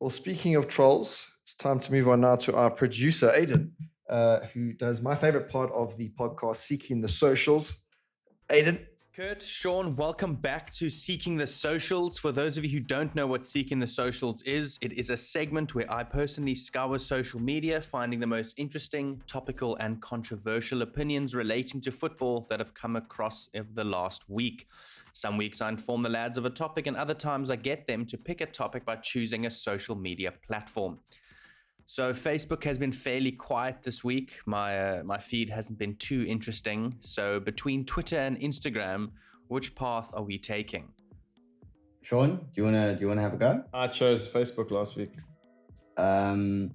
Well, speaking of trolls, it's time to move on now to our producer, Aiden, who does my favorite part of the podcast, Seeking the Socials. Aiden. Kurt, Sean, welcome back to Seeking the Socials. For those of you who don't know what Seeking the Socials is, it is a segment where I personally scour social media, finding the most interesting, topical, and controversial opinions relating to football that have come across over the last week. Some weeks I inform the lads of a topic, and other times I get them to pick a topic by choosing a social media platform. So Facebook has been fairly quiet this week. My feed hasn't been too interesting. So between Twitter and Instagram, which path are we taking? Sean, do you wanna have a go? I chose Facebook last week. Let's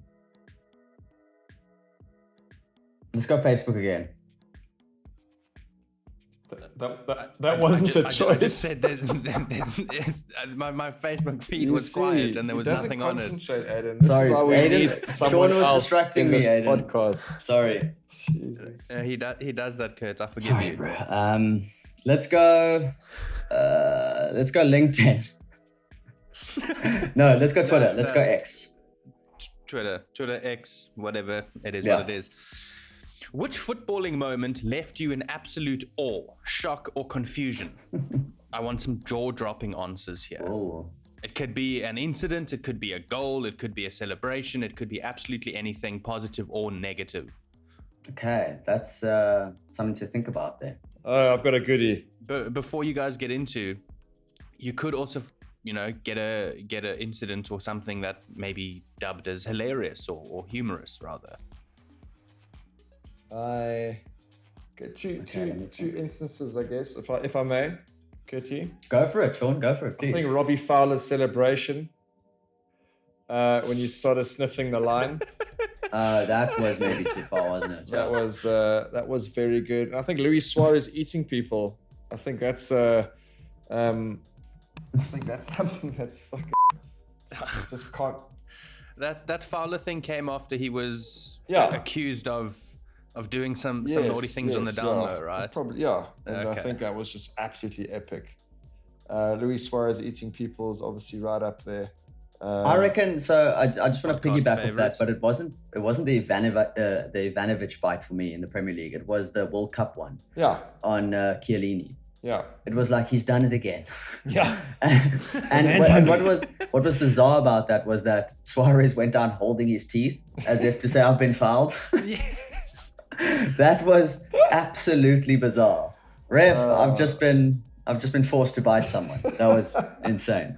go Facebook again. That wasn't a choice. I just said my Facebook feed was quiet and there was nothing on it. Aiden. This is why we need someone else distracting in this podcast. Sorry. Jesus. He does that, Kurt. I forgive you. Bro. Let's go LinkedIn. No, let's go Twitter. Let's go X. Twitter X, whatever it is, what it is. Which footballing moment left you in absolute awe, shock, or confusion? I want some jaw-dropping answers here. Oh. It could be an incident, it could be a goal, it could be a celebration, it could be absolutely anything, positive or negative. Okay, that's something to think about there. Oh, I've got a goodie. But before you guys get into, you could also, get a incident or something that may be dubbed as hilarious or humorous, rather. I get two instances, I guess, if I may, Kurtie. Go for it, Sean. Go for it, please. I think Robbie Fowler's celebration when you started sniffing the line. That was maybe too far, wasn't it? That was very good. And I think Luis Suarez eating people. I think that's something that's fucking. I just can't. That Fowler thing came after he was accused of doing some naughty things on the down low, right? Probably, yeah. And okay. I think that was just absolutely epic. Luis Suarez eating people is obviously right up there. I reckon. So I just want to piggyback with that, but it wasn't the Ivanovic bite for me in the Premier League. It was the World Cup one. Yeah. On Chiellini. Yeah. It was like he's done it again. Yeah. and what was bizarre about that was that Suarez went down holding his teeth as if to say, "I've been fouled." Yes. That was absolutely bizarre. Ref, I've just been forced to bite someone. That was insane.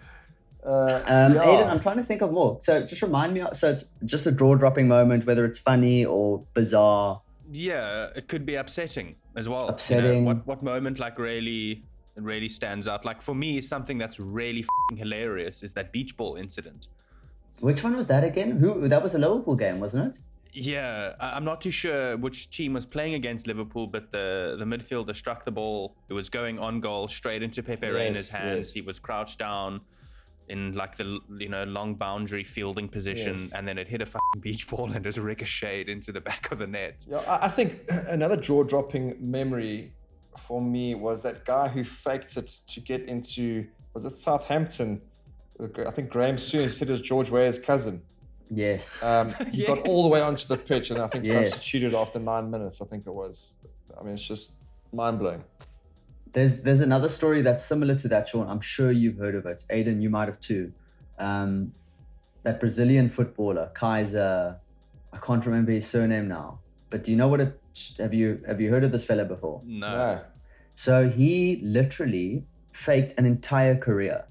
Aiden, I'm trying to think of more. So just remind me. So it's just a jaw-dropping moment, whether it's funny or bizarre. Yeah, it could be upsetting as well. Upsetting. What moment really stands out? Like for me, something that's really f***ing hilarious is that beach ball incident. Which one was that again? That was a Liverpool game, wasn't it? Yeah, I'm not too sure which team was playing against Liverpool, but the midfielder struck the ball. It was going on goal straight into Pepe Reina's hands. Yes. He was crouched down in like the long boundary fielding position, and then it hit a fucking beach ball and just ricocheted into the back of the net. Yeah, I think another jaw-dropping memory for me was that guy who faked it to get into, was it Southampton? I think Graham Soon said it was George Weah's cousin. Yes. He got all the way onto the pitch and I think substituted after 9 minutes, I think it was. I mean, it's just mind-blowing. There's another story that's similar to that, Sean. I'm sure you've heard of it. Aiden, you might have too. That Brazilian footballer, Kaiser, I can't remember his surname now. But do you know what have you heard of this fella before? No. So he literally faked an entire career.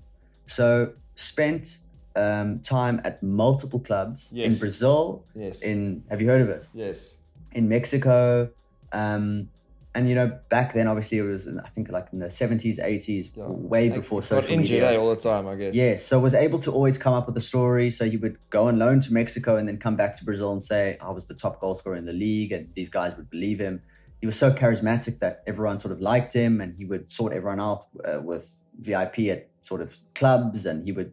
So spent time at multiple clubs in Brazil. Yes. Have you heard of it? Yes. In Mexico. And back then, obviously, it was, I think, like in the 70s, 80s, way before social media. Got injured all the time, I guess. Yeah, so was able to always come up with a story. So he would go on loan to Mexico and then come back to Brazil and say, I was the top goal scorer in the league, and these guys would believe him. He was so charismatic that everyone sort of liked him, and he would sort everyone out with VIP at sort of clubs, and he would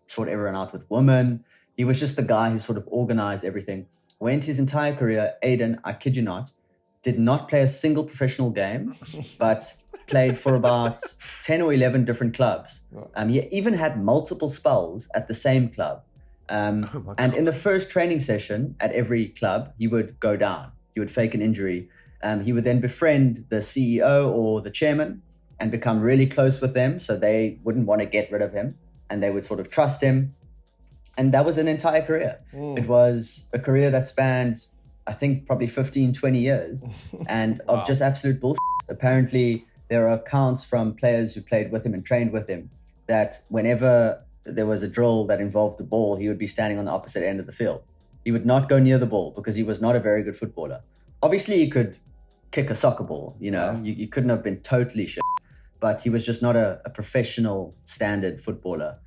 sort everyone out with women. He was just the guy who sort of organized everything. Went his entire career, Aiden, I kid you not, did not play a single professional game, but played for about 10 or 11 different clubs. He even had multiple spells at the same club. my And in God. the first training session at every club, he would go down. He would fake an injury. He would then befriend the CEO or the chairman and become really close with them, so they wouldn't want to get rid of him, and they would sort of trust him. And that was an entire career. It was a career that spanned, I think, probably 15, 20 years, and Wow. of just absolute bullshit. Apparently, there are accounts from players who played with him and trained with him that whenever there was a drill that involved the ball, he would be standing on the opposite end of the field. He would not go near the ball because he was not a very good footballer. Obviously, he could kick a soccer ball, you couldn't have been totally shit, but he was just not a professional standard footballer.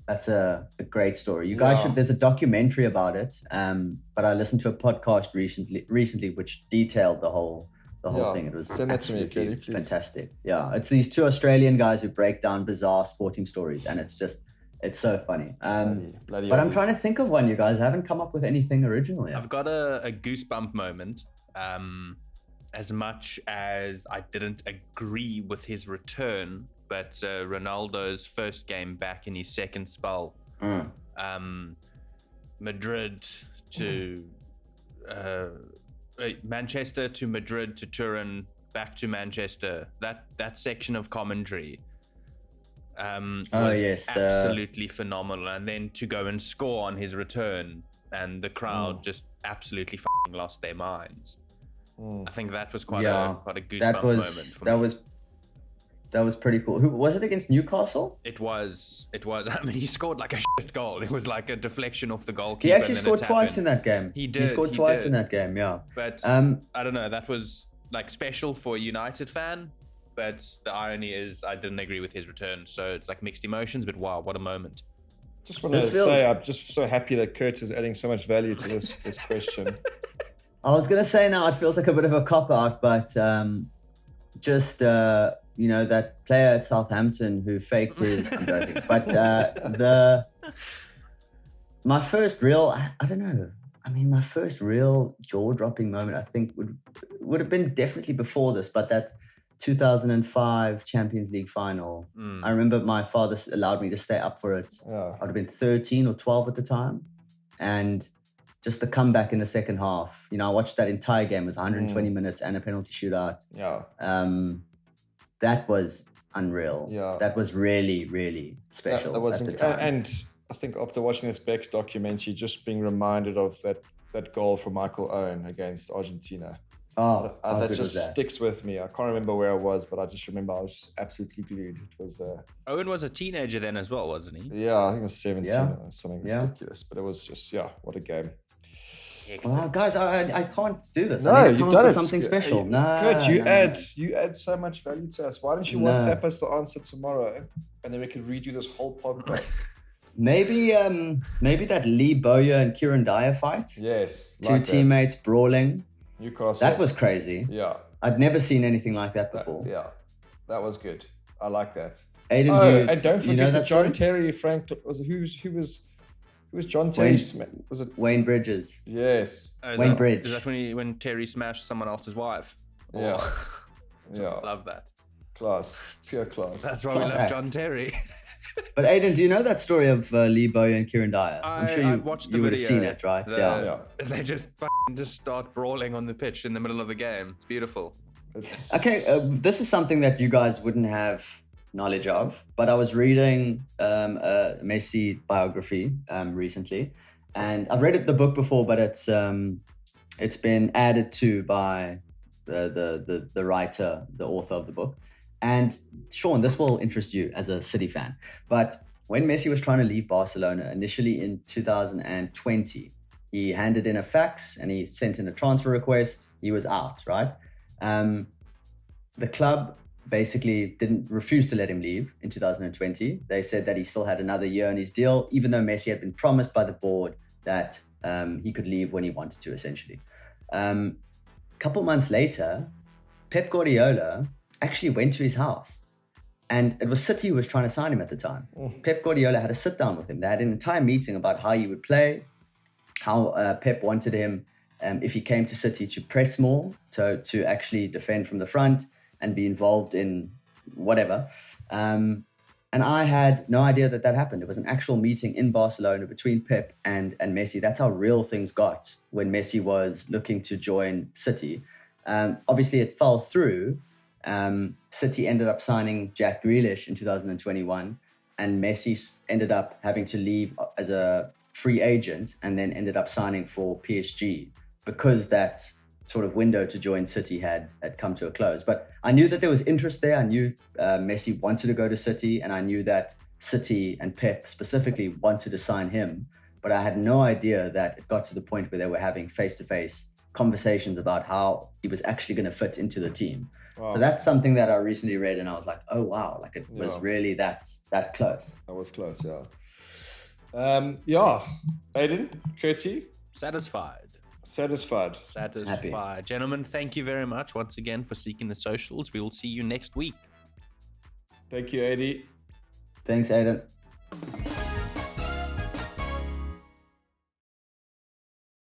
That's a great story. You guys should, there's a documentary about it, but I listened to a podcast recently which detailed the whole thing. It was Send that to me, absolutely Katie, please. fantastic. Yeah, it's these two Australian guys who break down bizarre sporting stories, and it's so funny. Bloody But I'm Aussies. trying to think of one, you guys. I haven't come up with anything original yet. I've got a goosebump moment. As much as I didn't agree with his return, but Ronaldo's first game back in his second spell, Madrid to Manchester to Madrid to Turin, back to Manchester. That section of commentary was absolutely phenomenal. And then to go and score on his return, and the crowd just absolutely lost their minds. I think that was quite a goosebump moment for me. That was pretty cool. Who was it, against Newcastle? It was. I mean, he scored like a shit goal. It was like a deflection off the goalkeeper. He actually scored twice in that game. He did. He scored twice in that game, yeah. But I don't know. That was like special for a United fan. But the irony is, I didn't agree with his return. So it's like mixed emotions. But wow, what a moment! Just want to say, I'm just so happy that Kurt is adding so much value to this question. I was gonna say now it feels like a bit of a cop out, but that player at Southampton who faked his. I'm joking. But my first real, I don't know. I mean, my first real jaw-dropping moment, I think, would have been definitely before this, but that 2005 Champions League final. I remember my father allowed me to stay up for it. I would have been 13 or 12 at the time, and just the comeback in the second half. I watched that entire game. It was 120 minutes and a penalty shootout. Yeah. That was unreal. Yeah. That was really, really special. That was at the time. And I think after watching this Beck's documentary, just being reminded of that goal from Michael Owen against Argentina. That just sticks with me. I can't remember where I was, but I just remember I was just absolutely glued. It was. Owen was a teenager then as well, wasn't he? Yeah, I think it was 17 or something ridiculous. But it was just, what a game. Wow, guys, I can't do this. No, you've done it. Something special. Good. You add so much value to us. Why don't you WhatsApp us the answer tomorrow, and then we can redo this whole podcast. Maybe that Lee Bowyer and Kieran Dyer fight. Yes, two teammates brawling. Newcastle. That was crazy. Yeah, I'd never seen anything like that before. That was good. I like that. Aiden, and don't forget that John story? Terry, Frank who was John Terry? Was it Wayne Bridges? Yes. Wayne Bridge. Is that when Terry smashed someone else's wife? Yeah. I love that. Class. Pure class. That's why we love John Terry. But Aiden, do you know that story of Lee Bowyer and Kieran Dyer? I'm sure I've watched the you would have video. seen it, right? Yeah. They just start brawling on the pitch in the middle of the game. It's beautiful. Okay, this is something that you guys wouldn't have knowledge of, but I was reading a Messi biography recently, and I've read the book before, but it's been added to by the writer, the author of the book. And Sean, this will interest you as a City fan, but when Messi was trying to leave Barcelona initially in 2020, he handed in a fax and he sent in a transfer request. He was out, right? The club basically refuse to let him leave in 2020. They said that he still had another year in his deal, even though Messi had been promised by the board that he could leave when he wanted to, essentially. A couple months later, Pep Guardiola actually went to his house, and it was City who was trying to sign him at the time. Pep Guardiola had a sit down with him. They had an entire meeting about how he would play, how Pep wanted him, if he came to City, to press more, to actually defend from the front and be involved in whatever. And And I had no idea that that happened. It was an actual meeting in Barcelona between Pep and Messi. That's how real things got when Messi was looking to join City. Obviously, it fell through. City ended up signing Jack Grealish in 2021, and Messi ended up having to leave as a free agent and then ended up signing for PSG because that sort of window to join City had come to a close. But I knew that there was interest there. I knew Messi wanted to go to City, and I knew that City and Pep specifically wanted to sign him. But I had no idea that it got to the point where they were having face-to-face conversations about how he was actually going to fit into the team. Wow. So that's something that I recently read, and I was like, oh, wow, like it was really that close. That was close, yeah. Aiden, Curti? Satisfied. Happy. Gentlemen, thank you very much once again for Seeking the Socials. We will see you next week. Thank you, Aidy. Thanks, Aiden.